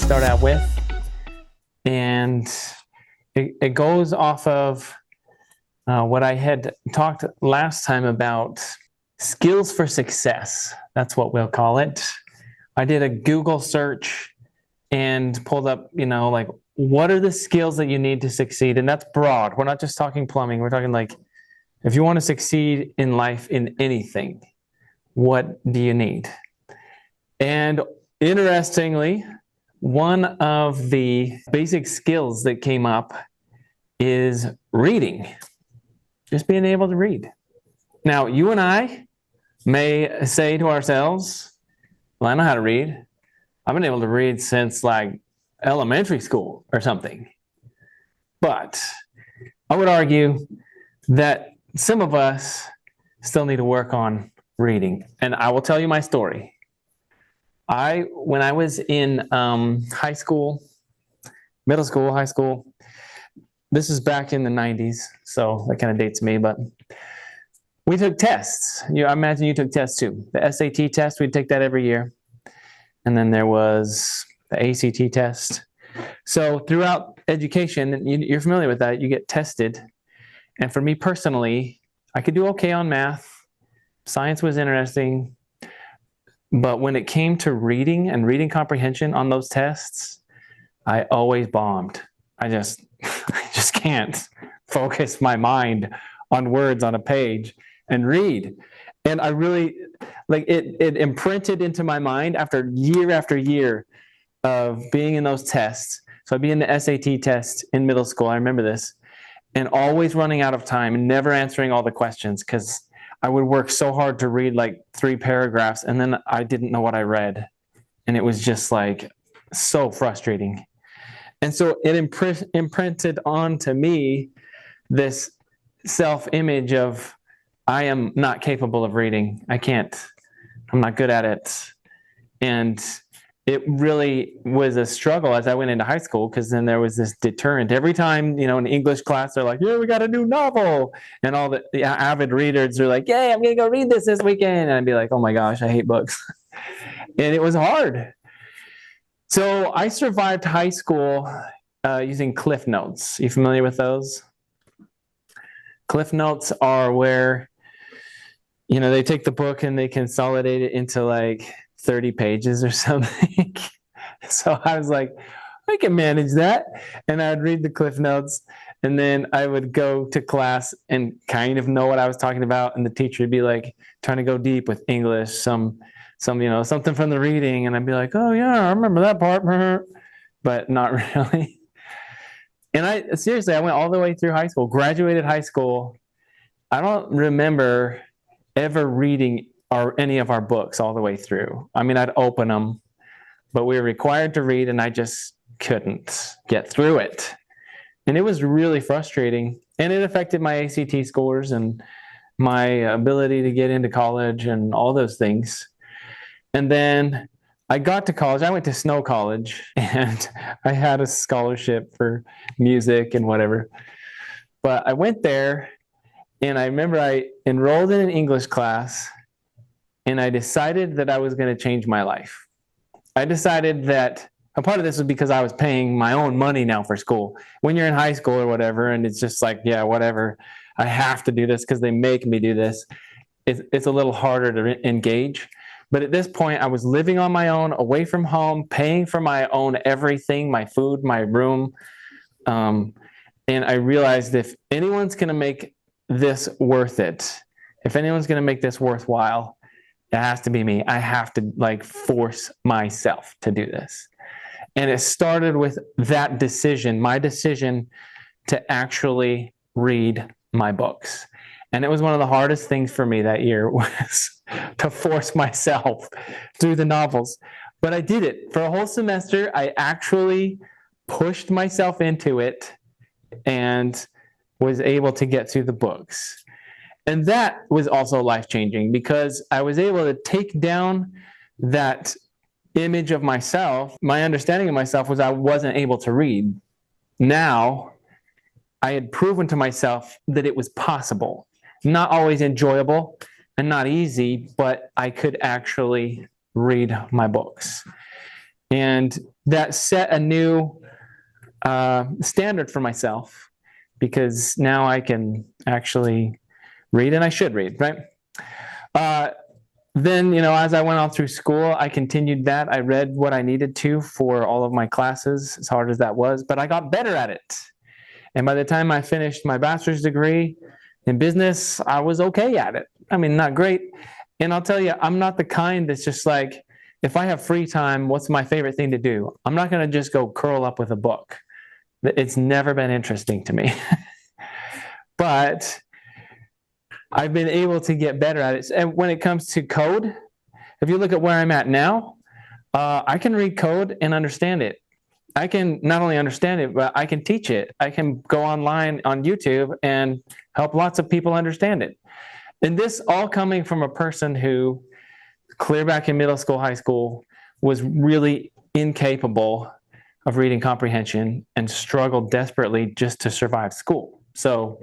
start out with. And it goes off of what I had talked last time about skills for success. That's what we'll call it. I did a Google search and pulled up, like, what are the skills that you need to succeed? And that's broad. We're not just talking plumbing. We're talking like, if you want to succeed in life in anything, what do you need? And interestingly, one of the basic skills that came up is reading, just being able to read. Now, you and I may say to ourselves, well, I know how to read. I've been able to read since like elementary school or something. But I would argue that some of us still need to work on reading. And I will tell you my story. When I was in high school, middle school, high school, this is back in the 90s, so that kind of dates me, but we took tests. I imagine you took tests too. The SAT test, we'd take that every year. And then there was the ACT test. So throughout education, you're familiar with that, you get tested. And for me personally, I could do okay on math. Science was interesting. But when it came to reading and reading comprehension on those tests, I always bombed. I just can't focus my mind on words on a page and read. And I really, like, it imprinted into my mind after year of being in those tests. So I'd be in the SAT test in middle school, I remember this, and always running out of time and never answering all the questions because I would work so hard to read like 3 paragraphs and then I didn't know what I read. And it was just like so frustrating. And so it imprinted onto me this self-image of I am not capable of reading. I'm not good at it. And it really was a struggle as I went into high school because then there was this deterrent. Every time, in English class, they're like, yeah, we got a new novel. And all the avid readers are like, yay, I'm going to go read this weekend. And I'd be like, oh my gosh, I hate books. And it was hard. So I survived high school using Cliff Notes. You familiar with those? Cliff Notes are where, they take the book and they consolidate it into like 30 pages or something. So I was like, I can manage that. And I'd read the Cliff Notes and then I would go to class and kind of know what I was talking about. And the teacher would be like trying to go deep with English, something from the reading. And I'd be like, oh yeah, I remember that part, but not really. And I went all the way through high school, graduated high school. I don't remember ever reading any of our books all the way through. I mean, I'd open them, but we were required to read and I just couldn't get through it. And it was really frustrating. And it affected my ACT scores and my ability to get into college and all those things. And then I got to college. I went to Snow College and I had a scholarship for music and whatever. But I went there and I remember I enrolled in an English class and I decided that I was going to change my life. I decided that a part of this was because I was paying my own money now for school. When you're in high school or whatever, and it's just like, yeah, whatever, I have to do this because they make me do this. It's a little harder to engage. But at this point, I was living on my own, away from home, paying for my own everything, my food, my room. And I realized if anyone's going to make this worth it, if anyone's going to make this worthwhile, it has to be me. I have to force myself to do this. And it started with that decision, my decision to actually read my books. And it was one of the hardest things for me that year was to force myself through the novels. But I did it. For a whole semester, I actually pushed myself into it and was able to get through the books. And that was also life-changing because I was able to take down that image of myself. My understanding of myself was I wasn't able to read. Now, I had proven to myself that it was possible. Not always enjoyable and not easy, but I could actually read my books. And that set a new standard for myself, because now I can actually read, and I should read, right? Then, as I went on through school, I continued that. I read what I needed to for all of my classes, as hard as that was, but I got better at it. And by the time I finished my bachelor's degree in business, I was okay at it. I mean, not great. And I'll tell you, I'm not the kind that's just like, if I have free time, what's my favorite thing to do? I'm not going to just go curl up with a book. It's never been interesting to me. But I've been able to get better at it. And when it comes to code, if you look at where I'm at now, I can read code and understand it. I can not only understand it, but I can teach it. I can go online on YouTube and help lots of people understand it. And this all coming from a person who, clear back in middle school, high school, was really incapable of reading comprehension and struggled desperately just to survive school. So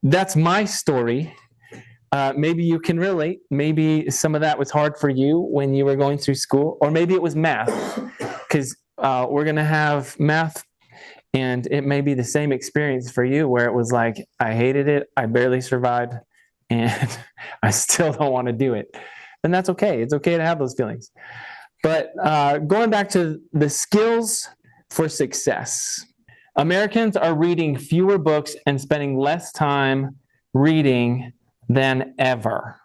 that's my story. Maybe you can relate. Maybe some of that was hard for you when you were going through school, or maybe it was math, because we're going to have math, and it may be the same experience for you, where it was like, I hated it, I barely survived, and I still don't want to do it. And that's okay. It's okay to have those feelings. But going back to the skills for success, Americans are reading fewer books and spending less time reading than ever.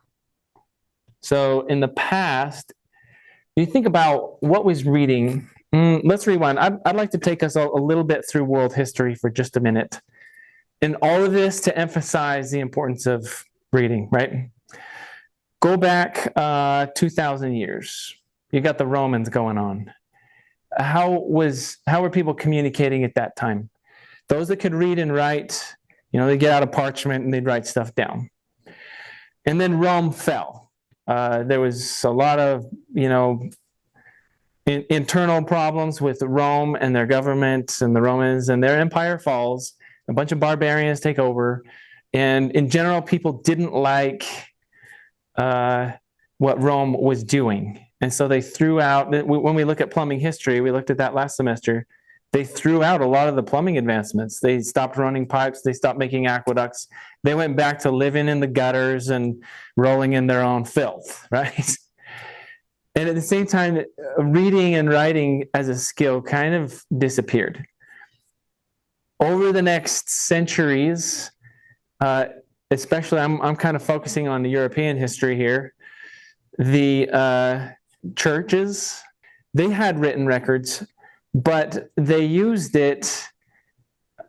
So in the past, you think about what was reading. Let's rewind. I'd like to take us a little bit through world history for just a minute. And all of this to emphasize the importance of reading, right? Go back 2,000 years. You got the Romans going on. How were people communicating at that time? Those that could read and write, they'd get out a parchment and they'd write stuff down. And then Rome fell. There was a lot of, internal problems with Rome and their government and the Romans, and their empire falls. A bunch of barbarians take over. And in general, people didn't like what Rome was doing. And so they threw out, when we look at plumbing history, we looked at that last semester, they threw out a lot of the plumbing advancements. They stopped running pipes. They stopped making aqueducts. They went back to living in the gutters and rolling in their own filth, right? And at the same time, reading and writing as a skill kind of disappeared. Over the next centuries, especially, I'm kind of focusing on the European history here, the churches, they had written records, but they used it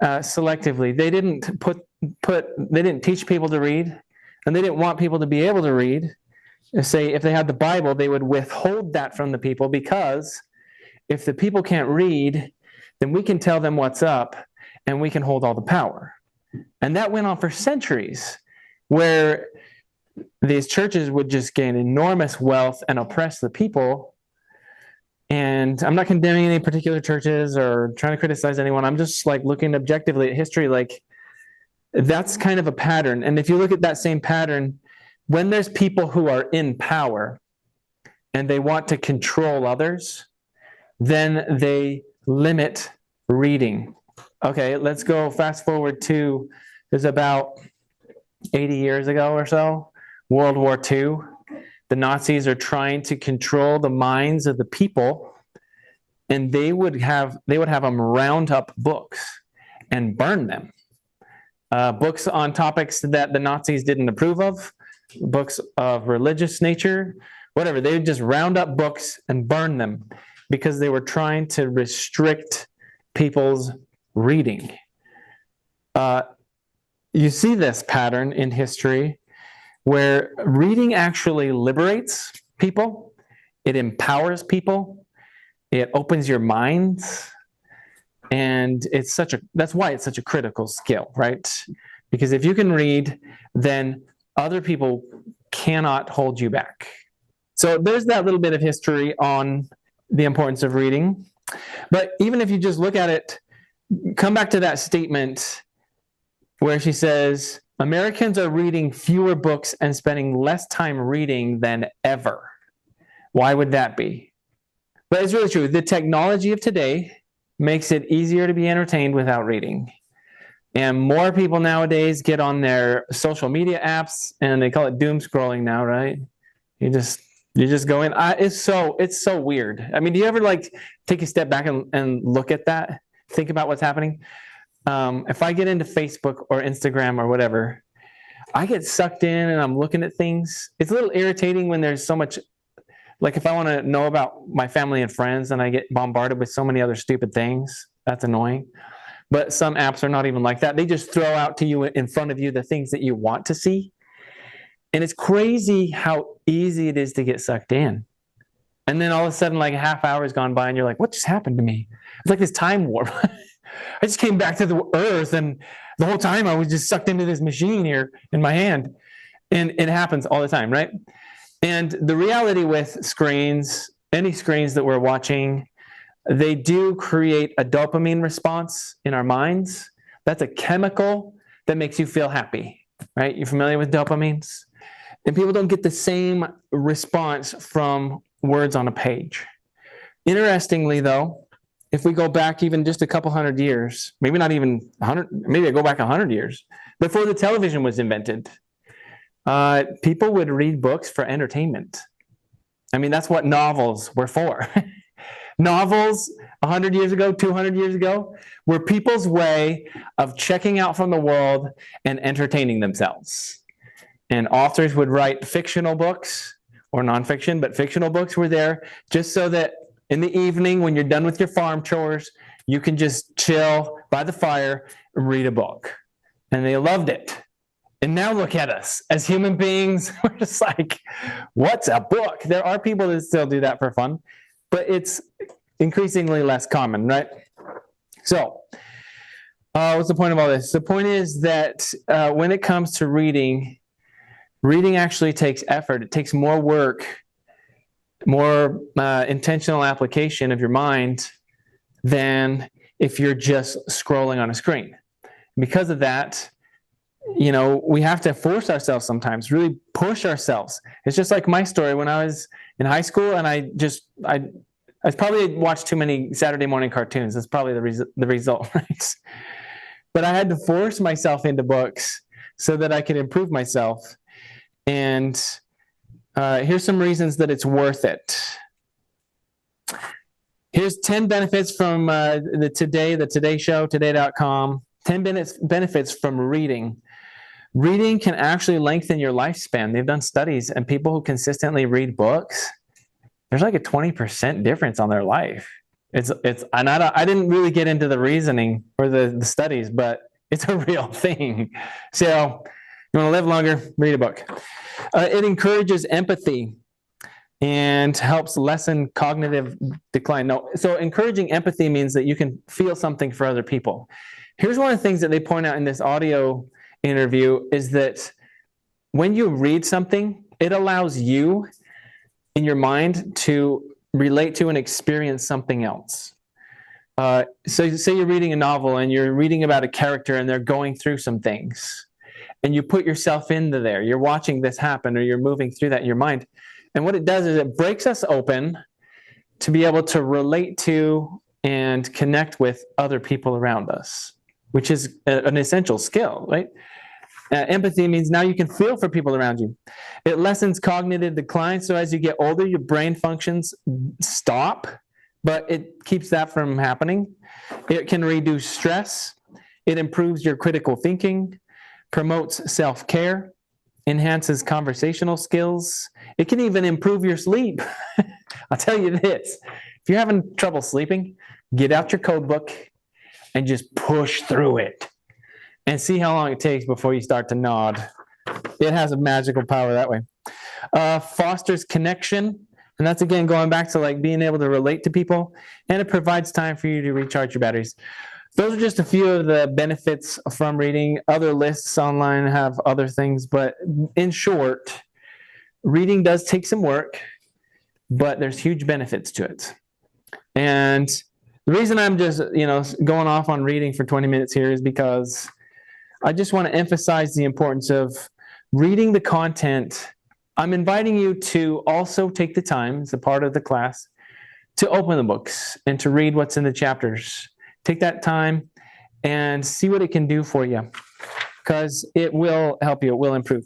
selectively. They didn't they didn't teach people to read, and they didn't want people to be able to read. Say, if they had the Bible, they would withhold that from the people, because if the people can't read, then we can tell them what's up, and we can hold all the power. And that went on for centuries, where these churches would just gain enormous wealth and oppress the people. And I'm not condemning any particular churches or trying to criticize anyone. I'm just looking objectively at history. That's kind of a pattern. And if you look at that same pattern, when there's people who are in power and they want to control others, then they limit reading. Okay, let's go fast forward to, there's about 80 years ago or so, World War II. The Nazis are trying to control the minds of the people, and they would have them round up books and burn them. Books on topics that the Nazis didn't approve of, books of religious nature, whatever. They would just round up books and burn them, because they were trying to restrict people's reading. You see this pattern in history, where reading actually liberates people, it empowers people, it opens your minds, and that's why it's such a critical skill, right? Because if you can read, then other people cannot hold you back. So there's that little bit of history on the importance of reading. But even if you just look at it, come back to that statement where she says, Americans are reading fewer books and spending less time reading than ever. Why would that be? But it's really true. The technology of today makes it easier to be entertained without reading. And more people nowadays get on their social media apps, and they call it doom scrolling now, right? You just go in. It's so weird. I mean, do you ever like take a step back and look at that? Think about what's happening. If I get into Facebook or Instagram or whatever, I get sucked in and I'm looking at things. It's a little irritating when there's so much. Like if I want to know about my family and friends, and I get bombarded with so many other stupid things, that's annoying. But some apps are not even like that. They just throw out to you in front of you the things that you want to see. And it's crazy how easy it is to get sucked in. And then all of a sudden, like a half hour has gone by and you're like, what just happened to me? It's like this time warp. I just came back to the earth, and the whole time I was just sucked into this machine here in my hand. And it happens all the time, right? And the reality with screens, any screens that we're watching, they do create a dopamine response in our minds. That's a chemical that makes you feel happy, right? You're familiar with dopamines? And people don't get the same response from words on a page. Interestingly, though, if we go back even just a couple hundred years, maybe not even 100, maybe I go back 100 years, before the television was invented, people would read books for entertainment. I mean, that's what novels were for. Novels 100 years ago, 200 years ago, were people's way of checking out from the world and entertaining themselves. And authors would write fictional books or nonfiction, but fictional books were there just so that in the evening, when you're done with your farm chores, you can just chill by the fire and read a book. And they loved it. And now look at us as human beings. We're just like, what's a book? There are people that still do that for fun, but it's increasingly less common, right? So, what's the point of all this? The point is that when it comes to reading actually takes effort. It takes more work, more intentional application of your mind than if you're just scrolling on a screen. Because of that, we have to force ourselves sometimes, really push ourselves. It's just like my story when I was in high school, and I probably watched too many Saturday morning cartoons. That's probably the result, right? But I had to force myself into books so that I could improve myself. And here's some reasons that it's worth it. Here's 10 benefits from the Today Show, today.com. 10 benefits from reading. Reading can actually lengthen your lifespan. They've done studies, and people who consistently read books, there's like a 20% difference on their life. And I didn't really get into the reasoning or the studies, but it's a real thing. So you want to live longer, read a book. It encourages empathy and helps lessen cognitive decline. No, so encouraging empathy means that you can feel something for other people. Here's one of the things that they point out in this audio interview is that when you read something, it allows you in your mind to relate to and experience something else. So say you're reading a novel and you're reading about a character and they're going through some things, and you put yourself into there. You're watching this happen, or you're moving through that in your mind. And what it does is it breaks us open to be able to relate to and connect with other people around us, which is an essential skill, right? Empathy means now you can feel for people around you. It lessens cognitive decline. So as you get older, your brain functions stop, but it keeps that from happening. It can reduce stress. It improves your critical thinking, promotes self-care, enhances conversational skills. It can even improve your sleep. I'll tell you this, if you're having trouble sleeping, get out your code book and just push through it and see how long it takes before you start to nod. It has a magical power that way. Fosters connection. And that's, again, going back to like being able to relate to people. And it provides time for you to recharge your batteries. Those are just a few of the benefits from reading. Other lists online have other things. But in short, reading does take some work, but there's huge benefits to it. And the reason I'm just, going off on reading for 20 minutes here is because I just want to emphasize the importance of reading the content. I'm inviting you to also take the time, as a part of the class, to open the books and to read what's in the chapters. Take that time and see what it can do for you, because it will help you, it will improve.